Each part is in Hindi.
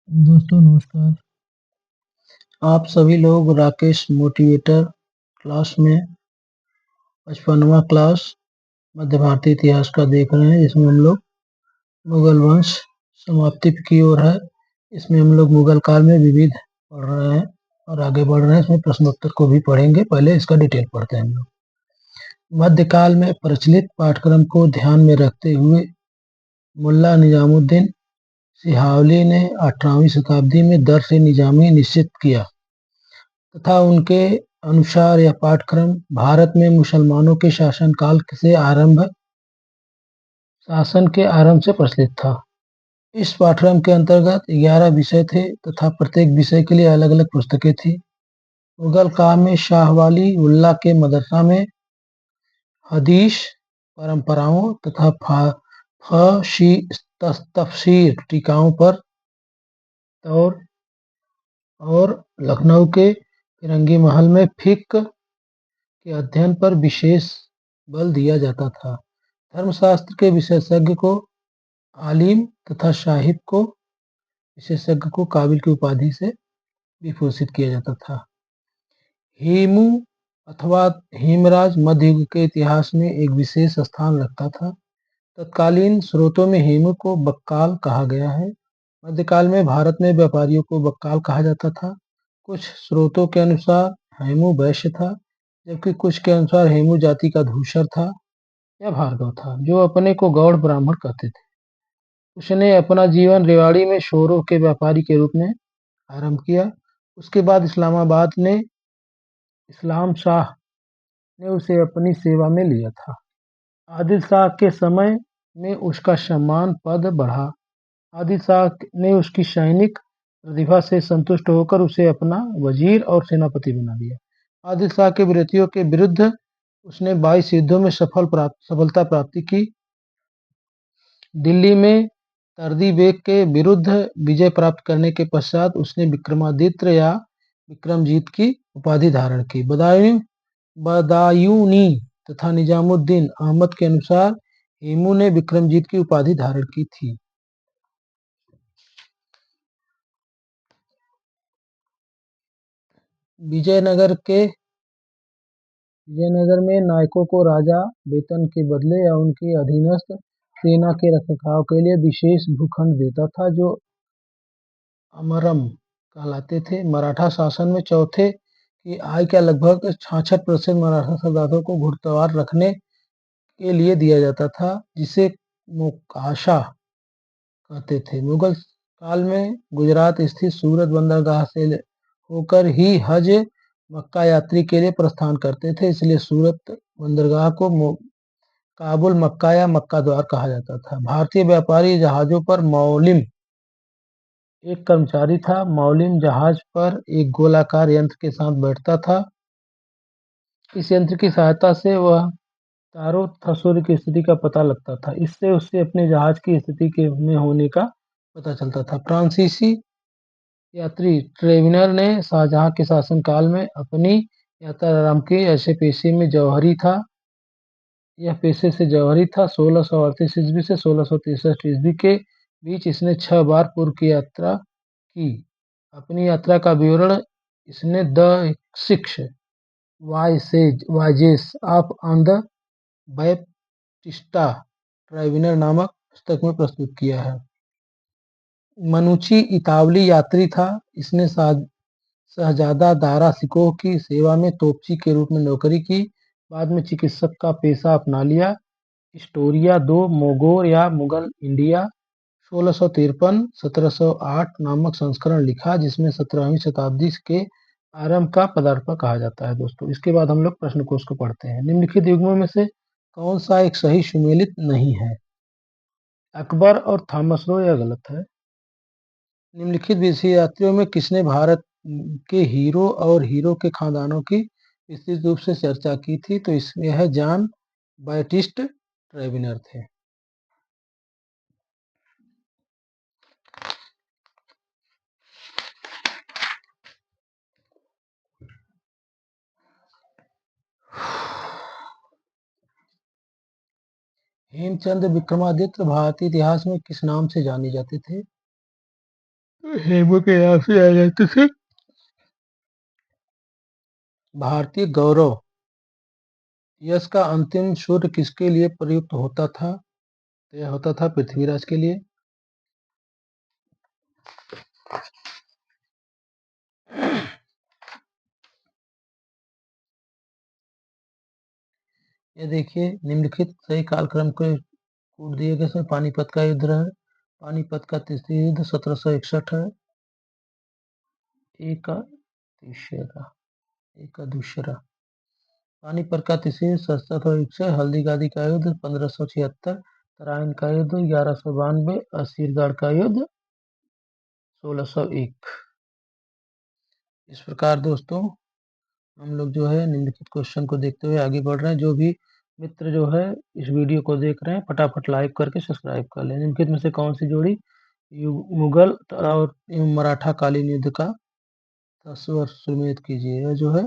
दोस्तों नमस्कार। आप सभी लोग राकेश मोटिवेटर क्लास में 55वां क्लास मध्य भारतीय इतिहास का देख रहे हैं, जिसमें हम लोग मुगल वंश समाप्ति की ओर है। इसमें हम लोग मुगल काल में विविध पढ़ रहे हैं और आगे बढ़ रहे हैं। इसमें प्रश्नोत्तर को भी पढ़ेंगे। पहले इसका डिटेल पढ़ते हैं हम लोग। मध्यकाल में प्रचलित पाठ्यक्रम को ध्यान में रखते हुए मुल्ला निजामुद्दीन सिहावली ने 18वीं शताब्दी में दर्स-ए-निजामी निश्चित किया तथा उनके अनुसार यह पाठ्यक्रम भारत में मुसलमानों के शासन के आरंभ से प्रचलित था। इस पाठ्यक्रम के अंतर्गत 11 विषय थे तथा प्रत्येक विषय के लिए अलग-अलग पुस्तकें थी। मुगल काल में शाह वाली उल्लाह के मदरसा में हदीस परंपराओं तथा तफसीर टीकाओं पर और लखनऊ के फिरंगी महल में फिक्र के अध्ययन पर विशेष बल दिया जाता था। धर्मशास्त्र के विशेषज्ञ को आलिम तथा साहिब को विशेषज्ञ को काबिल की उपाधि से विभूषित किया जाता था। हेमू अथवा हेमराज मध्य युग के इतिहास में एक विशेष स्थान रखता था। तत्कालीन स्रोतों में हेमू को बक्काल कहा गया है। मध्यकाल में भारत में व्यापारियों को बक्काल कहा जाता था। कुछ स्रोतों के अनुसार हेमू वैश्य था, जबकि कुछ के अनुसार हेमू जाति का धूसर था या भार्गव था, जो अपने को गौड़ ब्राह्मण कहते थे। उसने अपना जीवन रेवाड़ी में शोरों के व्यापारी के रूप में आरंभ किया। उसके बाद इस्लाम शाह ने उसे अपनी सेवा में लिया था। आदिल शाह के समय में उसका सम्मान पद बढ़ा। आदिल शाह ने उसकी सैनिक प्रतिभा से संतुष्ट होकर उसे अपना वजीर और सेनापति बना दिया। आदिल शाह के विरोधियों के विरुद्ध उसने 22 युद्धों में सफलता प्राप्ति की। दिल्ली में तर्दी बेग के विरुद्ध विजय प्राप्त करने के पश्चात उसने विक्रमादित्य या विक्रमजीत की उपाधि धारण की। बदायूनी तथा निजामुद्दीन अहमद के अनुसार हेमू ने विक्रमजीत की उपाधि धारण की थी। विजयनगर में नायकों को राजा वेतन के बदले या उनकी अधीनस्थ सेना के रखरखाव के लिए विशेष भूखंड देता था, जो अमरम कहलाते थे। मराठा शासन में चौथे की आय का लगभग 66% मराठा सरदारों को घुड़सवार रखने के लिए दिया जाता था, जिसे मोकाशा कहते थे। मुगल काल में गुजरात स्थित सूरत बंदरगाह से होकर ही हज मक्का यात्री के लिए प्रस्थान करते थे, इसलिए सूरत बंदरगाह को काबुल मक्का या मक्का द्वार कहा जाता था। भारतीय व्यापारी जहाजों पर मौलिम एक कर्मचारी था। मौलिम जहाज पर एक गोलाकार यंत्र के साथ बैठता था। इस यंत्र की सहायता से वह तारों तथा सूर्य की स्थिति का पता लगता था। इससे उससे अपने जहाज की स्थिति के में होने का पता चलता था। फ्रांसीसी यात्री ट्रेविनर ने शाहजहां के शासनकाल में अपनी यात्रा आरंभ की। यह पेशे से जौहरी था। 1638 ईस्वी से 1663 ईस्वी के बीच इसने 6 बार पूर्व की यात्रा की। अपनी यात्रा का विवरण इसने द 6 वायजेस ऑन द बैप्टिस्टा ट्रेविनर नामक पुस्तक में प्रस्तुत किया है। मनुची इतावली यात्री था। इसने शहजादा दारा शिकोह की सेवा में तोपची के रूप में नौकरी की। बाद में चिकित्सक का पेशा अपना लिया। हिस्टोरिया दो मोगोर या मुगल इंडिया 1653-1708 नामक संस्करण लिखा, जिसमें 17वीं शताब्दी के आरंभ का पदार्पण कहा जाता है। दोस्तों, इसके बाद हम लोग प्रश्न कोश को पढ़ते हैं। निम्नलिखित युग्मों में से कौन सा एक सही सुमेलित नहीं है? अकबर और थॉमस रो, यह गलत है। निम्नलिखित विदेशी में किसने भारत के हीरो और हीरो के खानदानों की विस्तृत रूप से चर्चा की थी? तो इसमें है जॉन बैटिस्ट ट्रेविनर थे। हेमचंद विक्रमादित्य भारतीय इतिहास में किस नाम से जाने जाते थे? हेमू के नाम से जाने जाते थे। भारतीय गौरव यश का अंतिम सूर्य किसके लिए प्रयुक्त होता था? तो यह होता था पृथ्वीराज के लिए। ये देखिए, निम्नलिखित सही कालक्रम के कूट दिए गए इसमें पानीपत का युद्ध रहा है। पानीपत का तीसरी युद्ध 1761 है। एक का तीसरा, एक का दूसरा। पानीपत का तीसरी 1761, हल्दीघाटी का युद्ध 1576, तराइन का युद्ध 1192, असीरगढ़ का युद्ध 1601। इस प्रकार दोस्तों हम लोग जो है निम्नलिखित क्वेश्चन को देखते हुए आगे बढ़ रहे हैं। जो भी मित्र जो है इस वीडियो को देख रहे हैं फटाफट लाइक करके सब्सक्राइब कर लें। निम्नलिखित में से कौन सी जोड़ी मुगल और मराठा कालीन युद्ध का तस्वीर कीजिए? यह जो है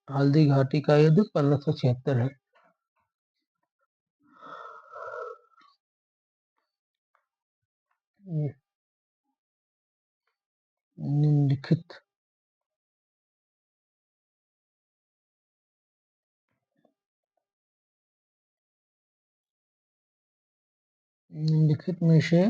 हल्दी घाटी का युद्ध 1576 है। निम्नलिखित निम्नलिखित में से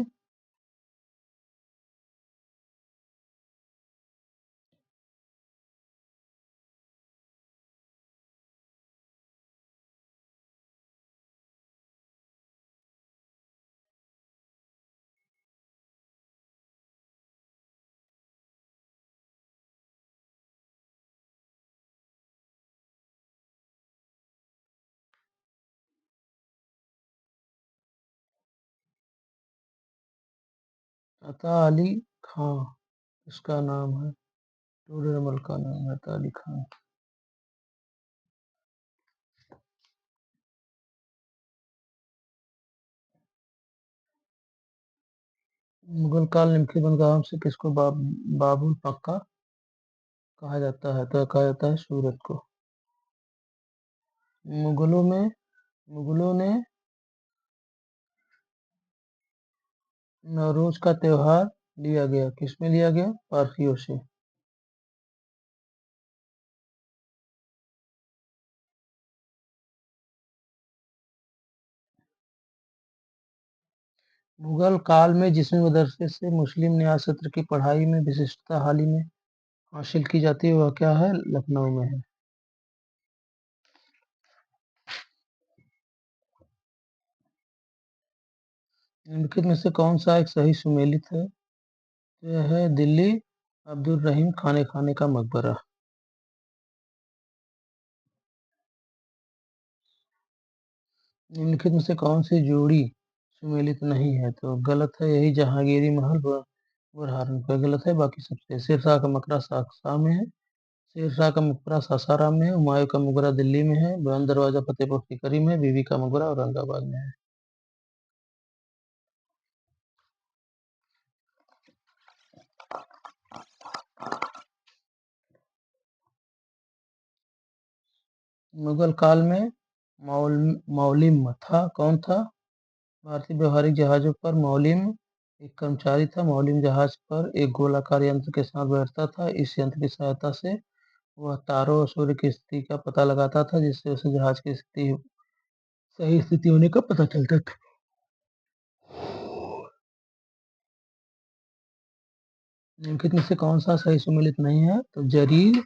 अता अली खां इसका नाम है, टोडरमल का नाम है अता अली खान। मुगल काल निम्नलिखित बनगांव से किसको बाबुल मक्का कहा जाता है? तो कहा जाता है सूरत को। मुगलों ने नौरोज का त्योहार लिया गया, किसमें लिया गया? पारसियों से। मुगल काल में जिस मदरसे से मुस्लिम न्याय सत्र की पढ़ाई में विशिष्टता हाल ही में हासिल की जाती है वह क्या है? लखनऊ में है। निम्नलिखित में से कौन सा एक सही सुमेलित है? तो यह है दिल्ली अब्दुल रहीम खाने का मकबरा। निम्नलिखित में से कौन सी जोड़ी सुमेलित नहीं है? तो गलत है, यही जहांगीरी महल बुरहान पर गलत है, बाकी सबसे। शेरशाह का मकबरा सासा में है, शेरशाह का मकबरा सासाराम में है, हुमायूं का मकबरा दिल्ली में है, बुलंद दरवाजा फतेहपुर सीकरी में है, बीबी का मकबरा औरंगाबाद में है। मुगल काल में मौलिम था, कौन था? भारतीय व्यवहारिक जहाजों पर मौलिम एक कर्मचारी था। मौलिम जहाज पर एक गोलाकार यंत्र के साथ बैठता था। इस यंत्र की सहायता से वह तारों और सूर्य की स्थिति का पता लगाता था, जिससे उसे जहाज की स्थिति सही स्थिति होने का पता चलता था। निम्नलिखित में से कौन सा सही सुमेलित नहीं है? तो जरीब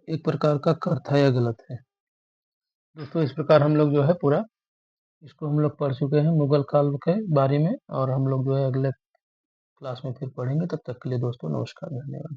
एक प्रकार का कर था, यह गलत है। दोस्तों इस प्रकार हम लोग जो है पूरा इसको हम लोग पढ़ चुके हैं मुगल काल के बारे में, और हम लोग जो है अगले क्लास में फिर पढ़ेंगे। तब तक के लिए दोस्तों नमस्कार, धन्यवाद।